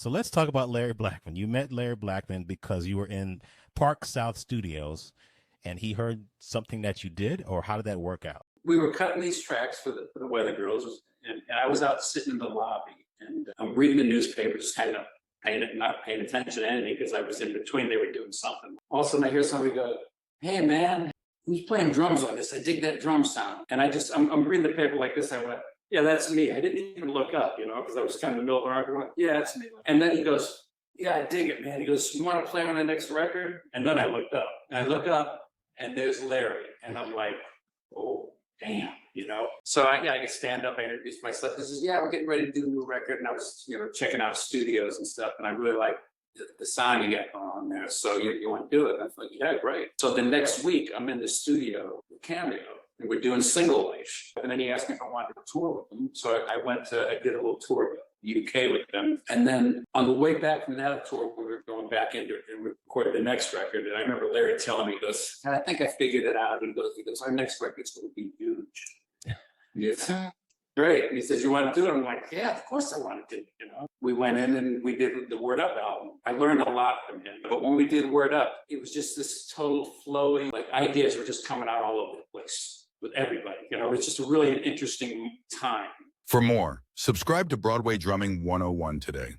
So let's talk about Larry Blackmon. You met Larry Blackmon because you were in Park South Studios and he heard something that you did, or how did that work out? We were cutting these tracks for the Weather Girls, and I was out sitting in the lobby, and I'm reading the newspapers, kind of not paying attention to anything because I was in between. They were doing something. All of a sudden, I hear somebody go, "Hey, man, who's playing drums on this? I dig that drum sound." And I'm reading the paper like this. I went, "Yeah, that's me." I didn't even look up, because I was kind of in the middle of the argument. "Yeah, it's me." And then he goes, "Yeah, I dig it, man." He goes, "You want to play on the next record?" And then I looked up. And I look up, and there's Larry. And I'm like, "Oh, damn," So I stand up, I introduced myself. He says, "Yeah, we're getting ready to do a new record." And I was, checking out studios and stuff. And I really like the sound you got going on there. So you want to do it? I thought, yeah, great. So the next week, I'm in the studio with Cameo. And we're doing Single Life. And then he asked me if I wanted to tour with him. So I did a little tour with the UK with them. And then on the way back from that tour, we were going back into it and we recorded the next record. And I remember Larry telling me, he goes, "I think I figured it out." He goes, "Our next record's going to be huge." Yeah. Great. And he says, "You want to do it?" I'm like, "Yeah, of course I want to do it." We went in and we did the Word Up album. I learned a lot from him. But when we did Word Up, it was just this total flowing, ideas were just coming out all over the place with everybody. It was just really an interesting time. For more, subscribe to Broadway Drumming 101 today.